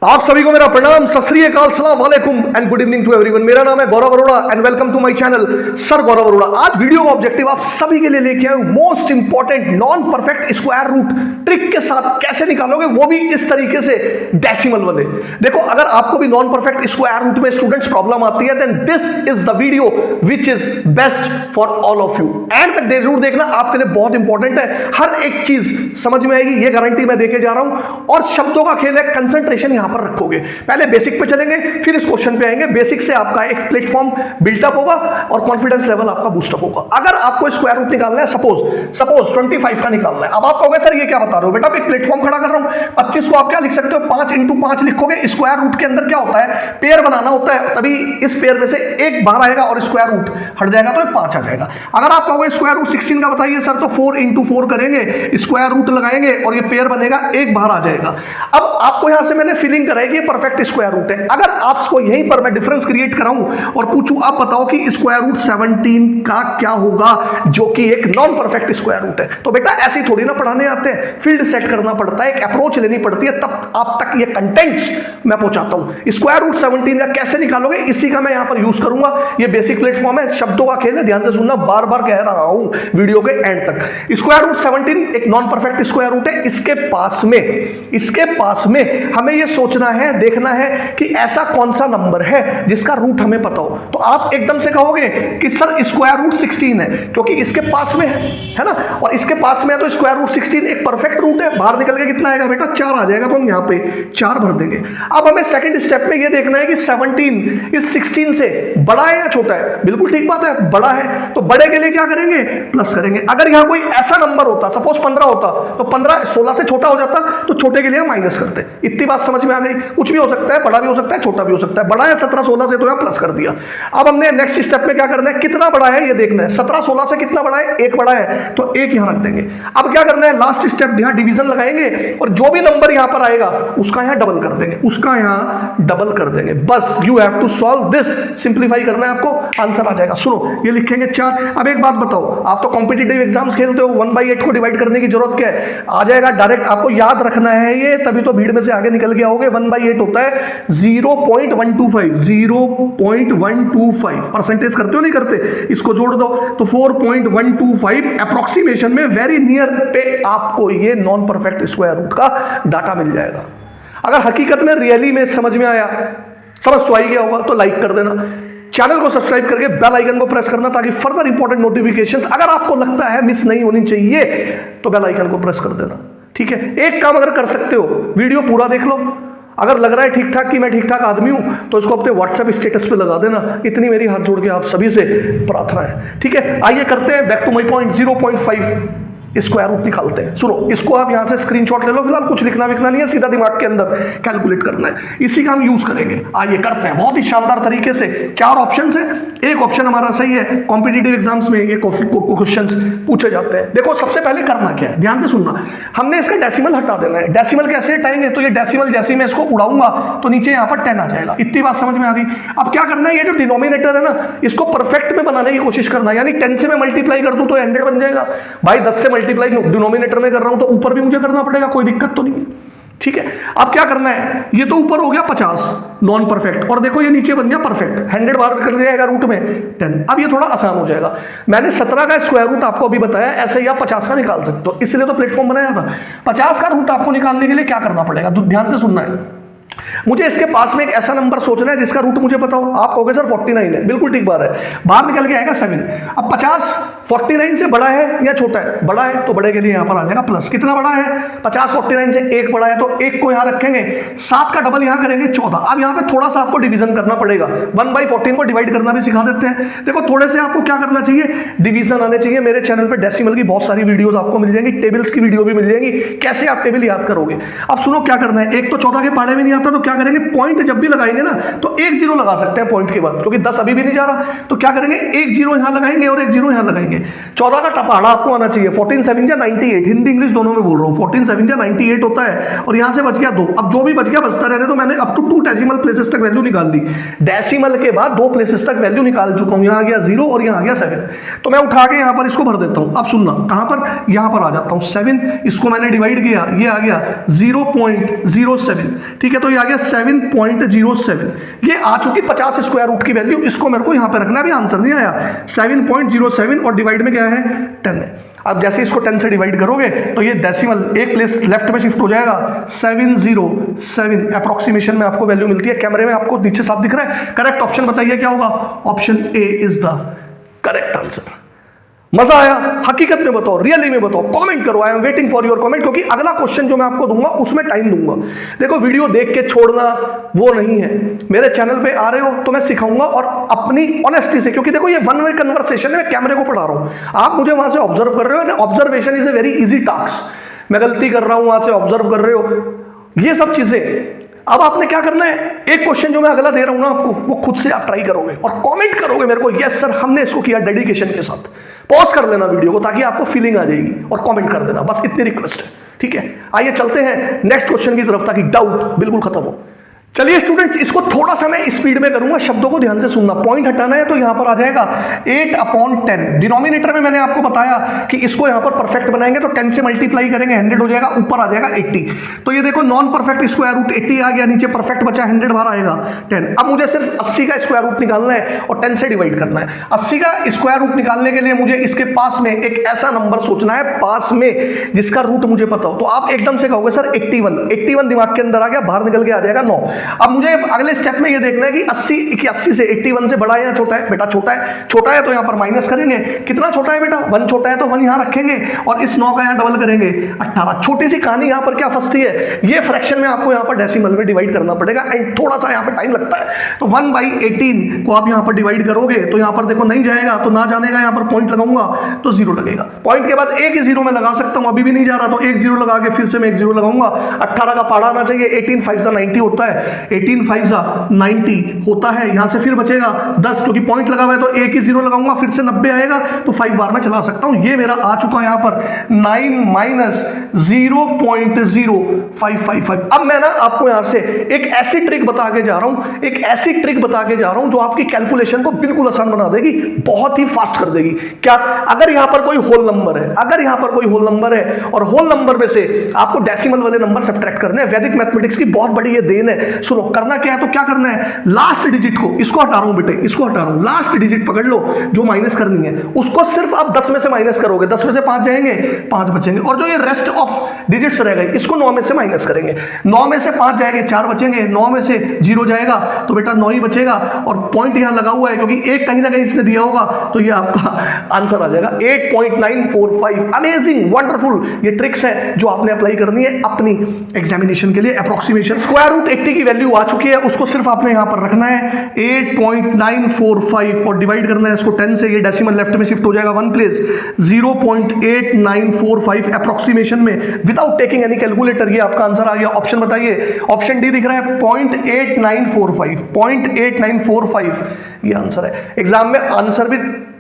आप सभी को मेरा प्रणाम, सत श्री अकाल, सलाम वालेकुम and good evening to everyone. मेरा नाम है Gaurav Arora and welcome to my channel sir Gaurav Arora. आज वीडियो का ऑब्जेक्टिव आप सभी के लिए लेके आया हूं, most important non perfect square root trick के साथ कैसे निकालोगे, वो भी इस तरीके से डेसिमल वाले। देखो, अगर आपको भी नॉन परफेक्ट स्क्वायर रूट में स्टूडेंट्स प्रॉब्लम आती है then this is the video which is best for all of you. End तक जरूर देखना, आपके लिए बहुत इंपॉर्टेंट है, हर एक चीज समझ में आएगी, ये गारंटी मैं देके जा रहा हूं। और शब्दों का खेल है, कंसंट्रेशन यहां पर रखोगे। पहले बेसिक पे चलेंगे, फिर इस क्वेश्चन पे आएंगे। बेसिक से आपका एक प्लेटफॉर्म बिल्टअप होगा और कॉन्फिडेंस लेवल आपका बूस्टअप होगा। अगर आपको स्क्वायर रूट निकालना है, सपोज 25 का निकालना है, अब आप कहोगे सर ये क्या बता रहे हो बेटा, एक प्लेटफॉर्म खड़ा कर रहा हूं, 25 को आप क्या लिख सकते हो, 5 इंटू 5 लिखोगे। स्क्वायर रूट के अंदर क्या होता है, पेयर बनाना होता है, तभी इस पेयर में से एक बाहर आएगा और स्क्वायर रूट हट जाएगा तो 5 आ जाएगा। अगर आप कहोगे स्क्वायर रूट 16 का बताइए सर, तो 4 इंटू 4 करेंगे, स्क्वायर रूट लगाएंगे और ये पेयर बनेगा, एक बाहर आ जाएगा। अब आपको यहां से मैंने फीलिंग कराई कि परफेक्ट स्क्वायर रूट है। अगर आपको यहीं पर मैं डिफरेंस क्रिएट कराऊं और पूछूं आप बताओ कि स्क्वायर रूट 17 का क्या होगा, जो कि एक नॉन परफेक्ट स्क्वायर रूट है, तो बेटा ऐसे थोड़ी ना पढ़ाने आते हैं, फील्ड सेट करना पड़ता है, एक अप्रोच लेनी पड़ती है, तब आप तक ये कंटेंट्स मैं पहुंचाता हूं। स्क्वायर रूट 17 का कैसे निकालोगे, इसी का मैं यहां पर यूज करूंगा। ये बेसिक प्लेटफॉर्म है, शब्दों का खेल है, ध्यान से सुनना, बार बार कह रहा हूं वीडियो के एंड तक। स्क्वायर रूट 17 एक नॉन परफेक्ट स्क्वायर रूट है। इसके पास में हमें यह सोचना है, देखना है कि ऐसा कौन सा नंबर है जिसका रूट हमें पता हो। तो आप एकदम से कहोगे कि सर स्क्वायर रूट 16 है, क्योंकि इसके पास में है ना, और इसके पास में है तो स्क्वायर रूट 16 एक परफेक्ट रूट है। बाहर निकल के कितना आएगा बेटा, 4 आ जाएगा, तो हम यहां पे 4 भर देंगे। अब हमें सेकंड स्टेप में यह देखना है कि 17 इस 16 से बड़ा है या छोटा है। बिल्कुल ठीक बात है, बड़ा है, तो बड़े के लिए क्या करेंगे, प्लस करेंगे। अगर यहां कोई ऐसा नंबर होता, सपोज 15 होता, तो 15 16 से छोटा हो जाता, तो छोटे के लिए माइनस करते। इतनी बात समझ में आ गई। कुछ भी हो सकता है, बड़ा भी हो सकता है, छोटा भी हो सकता है। बड़ा है 17 16 से, तो यहां प्लस कर दिया। अब हमने नेक्स्ट स्टेप में क्या करना है, कितना बड़ा है ये देखना है। 17 16 से कितना बड़ा है, 1 बड़ा है, तो 1 यहां रख देंगे। अब क्या करना है, लास्ट स्टेप, यहां डिवीजन लगाएंगे और जो भी नंबर यहां पर आएगा उसका यहां डबल कर देंगे, उसका यहां डबल कर देंगे। बस you have to solve this, simplify करना है आपको, आंसर आ जाएगा। सुनो, ये लिखेंगे 4। अब एक बात बताओ, आप तो कॉम्पिटिटिव एग्जाम्स खेलते हो, 1/8 को डिवाइड करने की जरूरत क्या है, आ जाएगा डायरेक्ट। आपको याद रखना है ये, तभी तो भीड़ में से आगे निकल के आओगे। 1/8 होता है 0.125, 0.125। परसेंटेज करते हो नहीं करते, इसको जोड़ दो तो 4.125 अप्रोक्सीमेशन में, वेरी नियर पे आपको ये नॉन परफेक्ट स्क्वायर रूट का डाटा मिल जाएगा। अगर हकीकत में रियली में समझ में आया, समझ तो आ ही गया होगा, तो लाइक कर देना, चैनल को सब्सक्राइब करके बेल आइकन को प्रेस करना, ताकि फर्दर इंपॉर्टेंट नोटिफिकेशंस अगर आपको लगता है मिस नहीं होनी चाहिए, तो बेल आइकन को प्रेस कर देना। ठीक है, एक काम अगर कर सकते हो, वीडियो पूरा देख लो, अगर लग रहा है ठीक ठाक कि मैं ठीक ठाक आदमी हूं, तो इसको अपने व्हाट्सएप स्टेटस पे लगा देना। इतनी मेरी हाथ जोड़ के आप सभी से प्रार्थना है। ठीक है, आइए करते हैं back to my point. 0.5 square root निकालते हैं। सुनो, इसको आप यहां से स्क्रीनशॉट ले लो, फिलहाल कुछ लिखना विखना नहीं है, सीधा दिमाग के अंदर कैलकुलेट करना है, इसी का हम यूज करेंगे। आइए करते हैं बहुत ही शानदार तरीके से। 4 ऑप्शन है, एक ऑप्शन हमारा सही है। कॉम्पिटिटिव एग्जाम्स में ये क्वेश्चंस पूछे जाते हैं। देखो, सबसे पहले करना क्या है, ध्यान से सुनना, हमने इसका डेसिमल हटा देना है। डेसिमल कैसे हटाएंगे, तो ये डेसिमल जैसे मैं इसको उड़ाऊंगा तो नीचे यहां पर 10 आ जाएगा। इतनी बात समझ में आ गई। अब क्या करना है, ये जो डिनोमिनेटर है ना, इसको परफेक्ट में बनाने की कोशिश करना है, यानी 10 से मैं मल्टीप्लाई कर दूं तो 100 बन जाएगा। भाई 10 से मल्टीप्लाई डिनोमिनेटर में कर रहा हूं तो ऊपर भी मुझे करना पड़ेगा, कोई दिक्कत तो नहीं। ठीक है, अब क्या करना है, ये तो ऊपर हो गया 50 नॉन परफेक्ट, और देखो ये नीचे बन गया परफेक्ट। 100 बार कर जाएगा रूट में 10। अब ये थोड़ा आसान हो जाएगा। मैंने 17 का स्क्वायर रूट आपको अभी बताया, ऐसे ही आप 50 का निकाल सकते हो, इसलिए तो प्लेटफॉर्म बनाया था। 50 का रूट आपको निकालने के लिए क्या करना पड़ेगा, तो ध्यान से सुनना है। मुझे इसके पास में एक ऐसा नंबर सोचना है जिसका रूट मुझे पता हो। आप कहोगे सर 49 है, बिल्कुल ठीक बात है, बाहर निकल के आएगा 7। अब 50 49 से बड़ा है या छोटा है, बड़ा है, तो बड़े के लिए यहां पर आ जाएगा प्लस। कितना बड़ा है, 50 49 से 1 बड़ा है, तो 1 को यहां रखेंगे, 7 का डबल यहां करेंगे 14। अब यहां पे थोड़ा सा आपको डिवीजन करना पड़ेगा, 1/14 को डिवाइड करना भी सिखा देते हैं। देखो, थोड़े से आपको क्या करना चाहिए, डिवीजन आने चाहिए। मेरे चैनल पर डेसिमल की बहुत सारी वीडियोस आपको मिल जाएंगी, टेबल्स की वीडियो भी मिल जाएंगी, कैसे आप टेबल याद करोगे। अब सुनो, क्या करना है, एक तो 14 के पहाड़े में नहीं आता, तो क्या करेंगे, पॉइंट जब भी लगाएंगे ना, तो 1 0 लगा सकते हैं पॉइंट के बाद, क्योंकि 10 अभी भी नहीं जा रहा, तो क्या करेंगे, 1 0 यहां लगाएंगे और 1 0 यहां लगाएंगे। 14 का पहाड़ा आपको आना चाहिए, 14 7 या 98, हिंदी इंग्लिश दोनों में बोल रहा हूं, 14 7 या 98 होता है, और यहां से बच गया 2। अब जो भी बच गया बचता रहने, तो मैंने अप टू 2 डेसिमल प्लेसेस तक वैल्यू निकाल दी। डेसिमल के बाद 2 प्लेसेस तक वैल्यू निकाल चुका हूं, यहां आ गया 0 और यहां आ गया 7। तो मैं उठा के यहां पर इसको भर देता हूं। अब सुनना, कहां पर, यहां पर आ जाता हूं 7, इसको मैंने डिवाइड किया, ये आ गया 0.07। ठीक है, तो ये आ गया 7.07, ये आ चुकी 50 स्क्वायर रूट की वैल्यू, इसको मेरे को यहां पे रखना है, अभी आंसर नहीं आया। 7.07 और डिवाइड में क्या है 10 है। अब जैसे इसको 10 से डिवाइड करोगे तो ये डेसिमल एक प्लेस लेफ्ट में शिफ्ट हो जाएगा, 707 अप्रोक्सीमेशन में आपको वैल्यू मिलती है। कैमरे में आपको नीचे साफ दिख रहा है। करेक्ट ऑप्शन बताइए क्या होगा? Option A is the correct answer. मजा आया? हकीकत में बताओ, रियली में बताओ, कमेंट करो। I am waiting for your comment, क्योंकि अगला क्वेश्चन जो मैं आपको दूंगा उसमें टाइम दूंगा। देखो वीडियो देख के छोड़ना वो नहीं है। मेरे चैनल पे आ रहे हो तो मैं सिखाऊंगा और अपनी ऑनेस्टी से, क्योंकि देखो ये वन वे कन्वर्सेशन है, मैं कैमरे को पढ़ा रहा हूं, आप मुझे वहां से ऑब्जर्व कर रहे हो। Observation is a very easy task. मैं गलती कर रहा हूं, वहां से ऑब्जर्व कर रहे हो, ये सब चीजें। अब आपने क्या करना है, एक क्वेश्चन जो मैं अगला दे रहा हूं ना आपको, वो खुद से आप ट्राई करोगे और कमेंट करोगे मेरे को, यस सर हमने इसको किया डेडिकेशन के साथ। पॉज कर लेना वीडियो को ताकि आपको फीलिंग आ जाएगी और कमेंट कर देना, बस इतनी रिक्वेस्ट है, ठीक है। आइए चलते हैं नेक्स्ट क्वेश्चन की तरफ ताकि डाउट बिल्कुल खत्म हो। चलिए स्टूडेंट्स, इसको थोड़ा सा मैं स्पीड में करूंगा, शब्दों को ध्यान से सुनना। पॉइंट हटाना है तो यहां पर आ जाएगा 8/10। डिनोमिनेटर में मैंने आपको बताया कि इसको यहां पर परफेक्ट बनाएंगे तो 10 से मल्टीप्लाई करेंगे 100 हो जाएगा, ऊपर आ जाएगा 80। तो ये देखो नॉन परफेक्ट स्क्वायर रूट 80 आ गया, नीचे परफेक्ट बचा 100, बाहर आएगा 10। अब मुझे सिर्फ 80 का स्क्वायर रूट निकालना है और 10 से डिवाइड करना है। 80 का स्क्वायर रूट निकालने के लिए मुझे इसके पास में एक ऐसा नंबर सोचना है पास में जिसका रूट मुझे पता हो। तो आप एकदम से कहोगे सर 81 दिमाग के अंदर आ गया, बाहर निकल के आ जाएगा 9। अब मुझे अगले स्टेप में ये देखना है कि 80 से 81 से बड़ा है या छोटा है। बेटा छोटा है तो यहां पर माइनस करेंगे। कितना छोटा है बेटा? 1 छोटा है तो 1 यहां रखेंगे और इस 9 का यहां डबल करेंगे 18। छोटी सी कहानी यहां पर क्या फंसती है, ये फ्रैक्शन में आपको यहां पर डेसिमल में डिवाइड करना पड़ेगा एंड थोड़ा सा यहां पर टाइम लगता है। तो 1/18 को आप यहां पर डिवाइड करोगे तो यहां पर देखो नहीं जाएगा, तो ना जानेगा, यहां पर पॉइंट लगाऊंगा तो 0 लगेगा। पॉइंट के बाद एक ही 0 में लगा सकता हूं, अभी भी नहीं जा रहा तो एक 0 लगा के फिर से मैं एक 0 लगाऊंगा। 18 का पाड़ा आना चाहिए, 18 5 90 होता है, 18 5 90 होता है। यहां से फिर बचेगा 10, क्योंकि पॉइंट लगा हुआ है तो एक ही 0 लगाऊंगा, फिर से 90 आएगा तो 5 बार में चला सकता हूं। ये मेरा आ चुका है यहां पर 9 - 0.0555। अब मैं ना आपको यहां से एक ऐसी ट्रिक बता के जा रहा हूं, जो आपकी कैलकुलेशन को बिल्कुल आसान बना देगी, बहुत ही फास्ट कर देगी। क्या? अगर यहां पर कोई होल नंबर है, और होल नंबर में से आपको डेसिमल वाले नंबर सब्ट्रैक्ट करने हैं। वैदिक मैथमेटिक्स की बहुत बड़ी ये देन है। सुनो, करना क्या है, तो क्या करना है, लास्ट डिजिट को, इसको हटा रहा हूं बेटे, इसको हटा रहा हूं, लास्ट डिजिट पकड़ लो जो माइनस करनी है, उसको सिर्फ आप 10 में से माइनस करोगे। 10 में से 5 जाएंगे, 5 बचेंगे, और जो ये रेस्ट ऑफ डिजिट्स रह गए इसको 9 में से माइनस करेंगे। 9 में से 5 जाएंगे, 4 बचेंगे, 9 में से 0 जाएगा तो बेटा 9 ही बचेगा। और पॉइंट यहां लगा हुआ है क्योंकि एक कहीं ना कहीं इसने दिया होगा, तो ये आपका आंसर आ जाएगा 8.945। अमेजिंग, वंडरफुल, ये ट्रिक्स है जो आपने अप्लाई करनी है अपनी एग्जामिनेशन के लिए। अप्रोक्सीमेशन स्क्वायर रूट 80 की वैल्यू आ चुकी है, उसको सिर्फ आपने यहां पर रखना है 8.945 और डिवाइड करना है इसको 10 से। ये डेसिमल लेफ्ट में शिफ्ट हो जाएगा 1 प्लेस, 0.8945 अप्रोक्सीमेशन में विदाउट टेकिंग एनी कैलकुलेटर। ये आपका आंसर आ गया। ऑप्शन बताइए, ऑप्शन डी दिख रहा है 0.8945 ये आंसर है। एग्जाम में आंसर भी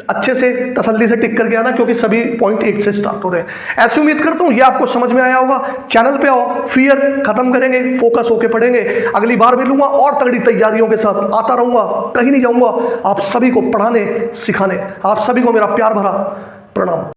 अच्छे से तसल्ली से टिक करके आना, क्योंकि सभी पॉइंट 8 से स्टार्ट हो रहे हैं। ऐसी उम्मीद करता हूं ये आपको समझ में आया होगा। चैनल पे आओ, फियर खत्म करेंगे, फोकस होके पढ़ेंगे। अगली बार मिलूंगा और तगड़ी तैयारियों के साथ आता रहूंगा, कहीं नहीं जाऊंगा। आप सभी को पढ़ाने सिखाने, आप सभी को मेरा प्यार भरा प्रणाम।